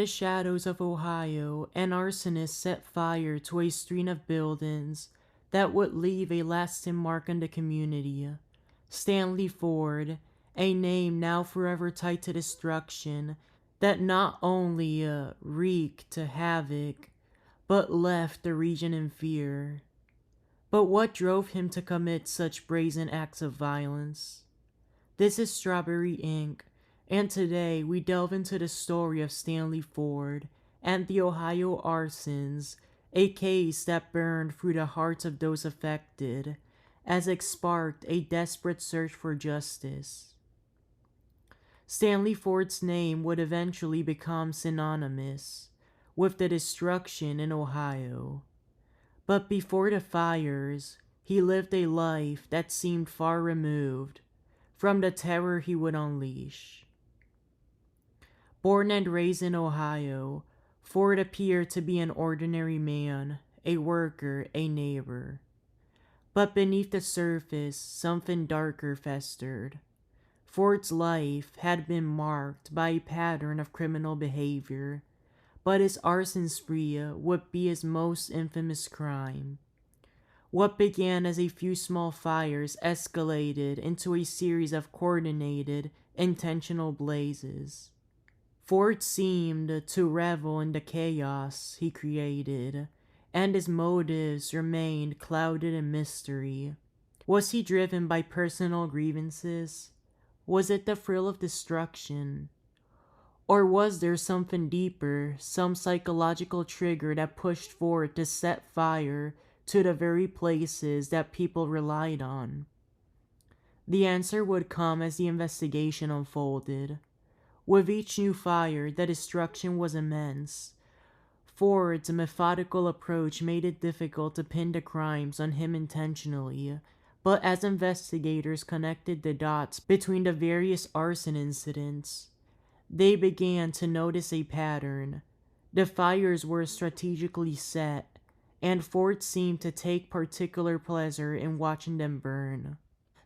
the shadows of Ohio, an arsonist set fire to a string of buildings that would leave a lasting mark on the community. Stanley Ford, a name now forever tied to destruction that not only wreaked havoc, but left the region in fear. But what drove him to commit such brazen acts of violence? This is Strawberry Ink, and today we delve into the story of Stanley Ford and the Ohio Arsons, a case that burned through the hearts of those affected, as it sparked a desperate search for justice. Stanley Ford's name would eventually become synonymous with the destruction in Ohio. But before the fires, he lived a life that seemed far removed from the terror he would unleash. Born and raised in Ohio, Ford appeared to be an ordinary man, a worker, a neighbor. But beneath the surface, something darker festered. Ford's life had been marked by a pattern of criminal behavior, but his arson spree would be his most infamous crime. What began as a few small fires escalated into a series of coordinated, intentional blazes. Ford seemed to revel in the chaos he created, and his motives remained clouded in mystery. Was he driven by personal grievances? Was it the thrill of destruction? Or was there something deeper, some psychological trigger that pushed Ford to set fire to the very places that people relied on? The answer would come as the investigation unfolded. With each new fire, the destruction was immense. Ford's methodical approach made it difficult to pin the crimes on him intentionally, but as investigators connected the dots between the various arson incidents, they began to notice a pattern. The fires were strategically set, and Ford seemed to take particular pleasure in watching them burn.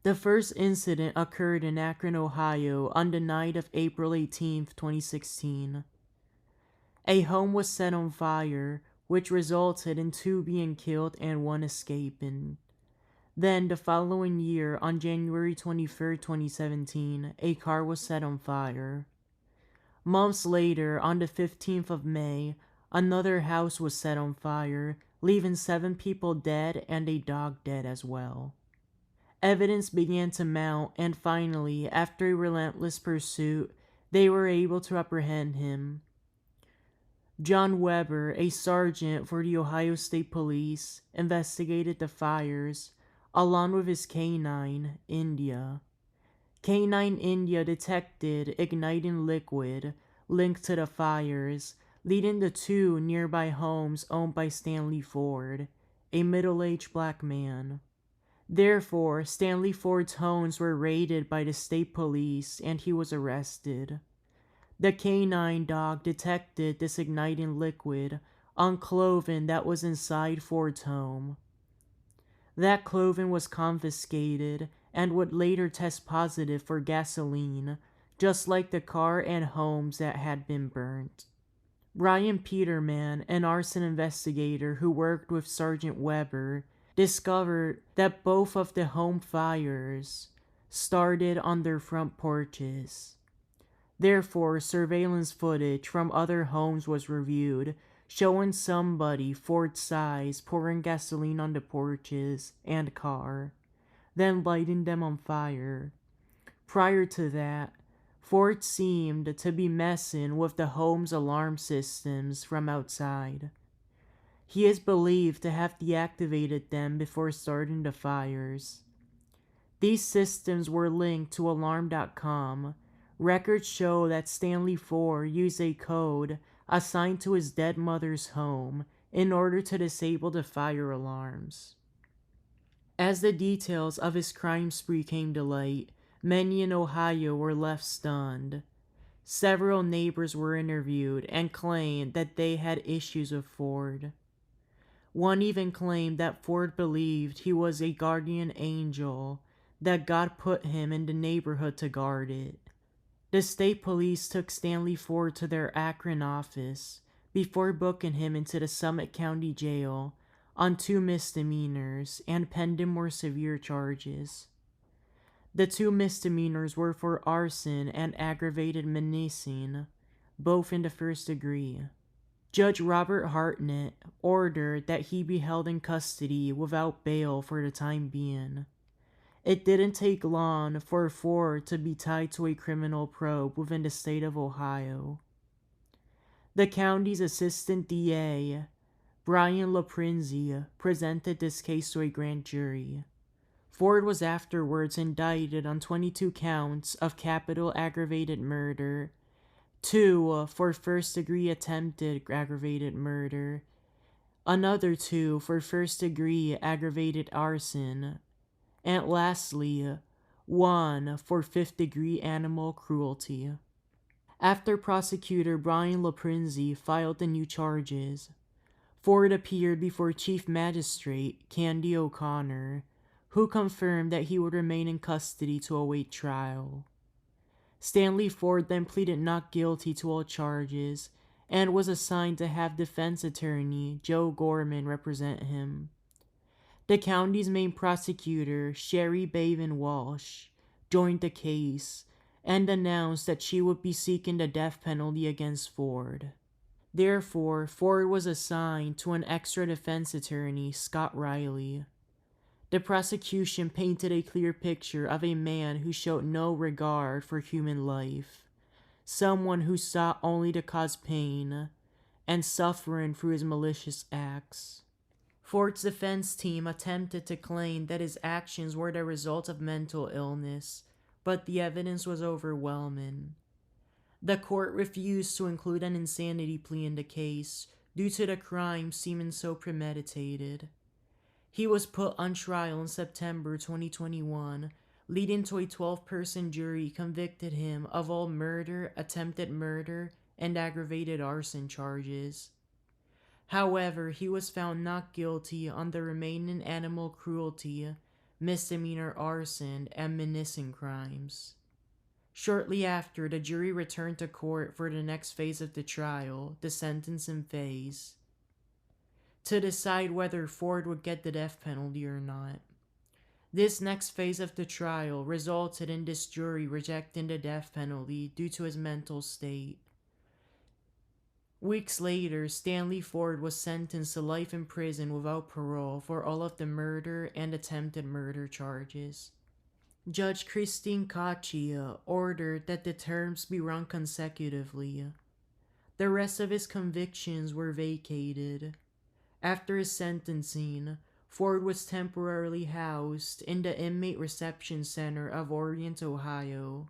The first incident occurred in Akron, Ohio on the night of April 18, 2016. A home was set on fire, which resulted in 2 being killed and 1 escaping. Then, the following year, on January 23, 2017, a car was set on fire. Months later, on the 15th of May, another house was set on fire, leaving 7 people dead and a dog dead as well. Evidence began to mount, and finally, after a relentless pursuit, they were able to apprehend him. John Weber, a sergeant for the Ohio State Police, investigated the fires, along with his K-9, India. K-9 India detected igniting liquid linked to the fires, leading to 2 nearby homes owned by Stanley Ford, a middle-aged black man. Therefore, Stanley Ford's homes were raided by the state police and he was arrested. The K-9 dog detected this igniting liquid on clothing that was inside Ford's home. That clothing was confiscated and would later test positive for gasoline, just like the car and homes that had been burnt. Ryan Peterman, an arson investigator who worked with Sergeant Weber, discovered that both of the home fires started on their front porches. Therefore, surveillance footage from other homes was reviewed, showing somebody Ford's size pouring gasoline on the porches and car, then lighting them on fire. Prior to that, Ford seemed to be messing with the home's alarm systems from outside. He is believed to have deactivated them before starting the fires. These systems were linked to Alarm.com. Records show that Stanley Ford used a code assigned to his dead mother's home in order to disable the fire alarms. As the details of his crime spree came to light, many in Ohio were left stunned. Several neighbors were interviewed and claimed that they had issues with Ford. One even claimed that Ford believed he was a guardian angel, that God put him in the neighborhood to guard it. The state police took Stanley Ford to their Akron office before booking him into the Summit County Jail on 2 misdemeanors and pending more severe charges. The 2 misdemeanors were for arson and aggravated menacing, both in the first degree. Judge Robert Hartnett ordered that he be held in custody without bail for the time being. It didn't take long for Ford to be tied to a criminal probe within the state of Ohio. The county's assistant DA, Brian LaPrinzi, presented this case to a grand jury. Ford was afterwards indicted on 22 counts of capital aggravated murder, 2 for first-degree attempted aggravated murder, another 2 for first-degree aggravated arson, and lastly, 1 for fifth-degree animal cruelty. After prosecutor Brian LaPrinzi filed the new charges, Ford appeared before Chief Magistrate Candy O'Connor, who confirmed that he would remain in custody to await trial. Stanley Ford then pleaded not guilty to all charges and was assigned to have defense attorney Joe Gorman represent him. The county's main prosecutor, Sherry Bavin Walsh, joined the case and announced that she would be seeking the death penalty against Ford. Therefore, Ford was assigned to an extra defense attorney, Scott Riley. The prosecution painted a clear picture of a man who showed no regard for human life, someone who sought only to cause pain and suffering through his malicious acts. Ford's defense team attempted to claim that his actions were the result of mental illness, but the evidence was overwhelming. The court refused to include an insanity plea in the case due to the crime seeming so premeditated. He was put on trial in September 2021, leading to a 12-person jury convicted him of all murder, attempted murder, and aggravated arson charges. However, he was found not guilty on the remaining animal cruelty, misdemeanor arson, and menacing crimes. Shortly after, the jury returned to court for the next phase of the trial, the sentencing phase, to decide whether Ford would get the death penalty or not. This next phase of the trial resulted in this jury rejecting the death penalty due to his mental state. Weeks later, Stanley Ford was sentenced to life in prison without parole for all of the murder and attempted murder charges. Judge Christine Caccia ordered that the terms be run consecutively. The rest of his convictions were vacated. After his sentencing, Ford was temporarily housed in the Inmate Reception Center of Orient, Ohio.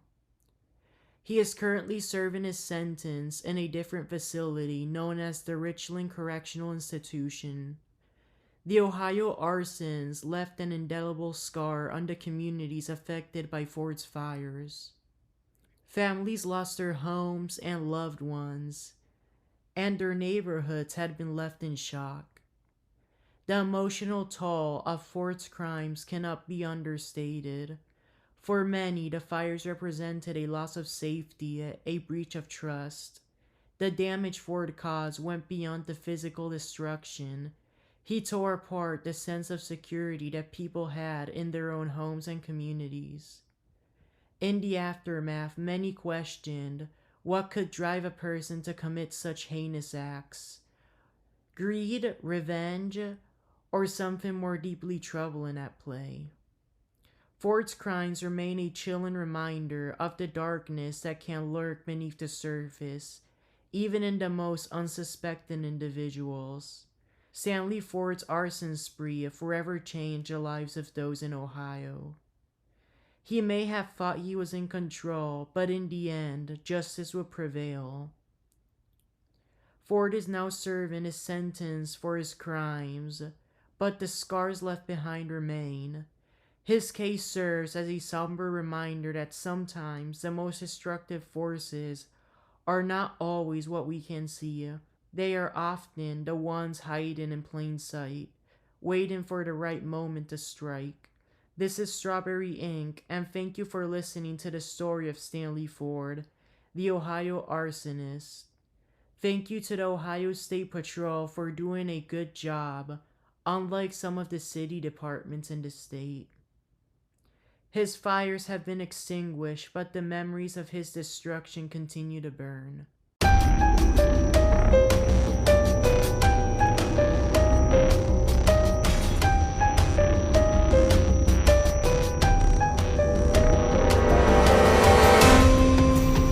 He is currently serving his sentence in a different facility known as the Richland Correctional Institution. The Ohio Arsons left an indelible scar on the communities affected by Ford's fires. Families lost their homes and loved ones, and their neighborhoods had been left in shock. The emotional toll of Ford's crimes cannot be understated. For many, the fires represented a loss of safety, a breach of trust. The damage Ford caused went beyond the physical destruction. He tore apart the sense of security that people had in their own homes and communities. In the aftermath, many questioned what could drive a person to commit such heinous acts. Greed, revenge, or something more deeply troubling at play. Ford's crimes remain a chilling reminder of the darkness that can lurk beneath the surface, even in the most unsuspecting individuals. Stanley Ford's arson spree forever changed the lives of those in Ohio. He may have thought he was in control, but in the end, justice would prevail. Ford is now serving his sentence for his crimes, but the scars left behind remain. His case serves as a somber reminder that sometimes the most destructive forces are not always what we can see. They are often the ones hiding in plain sight, waiting for the right moment to strike. This is Strawberry Ink, and thank you for listening to the story of Stanley Ford, the Ohio arsonist. Thank you to the Ohio State Patrol for doing a good job, unlike some of the city departments in the state. His fires have been extinguished, but the memories of his destruction continue to burn.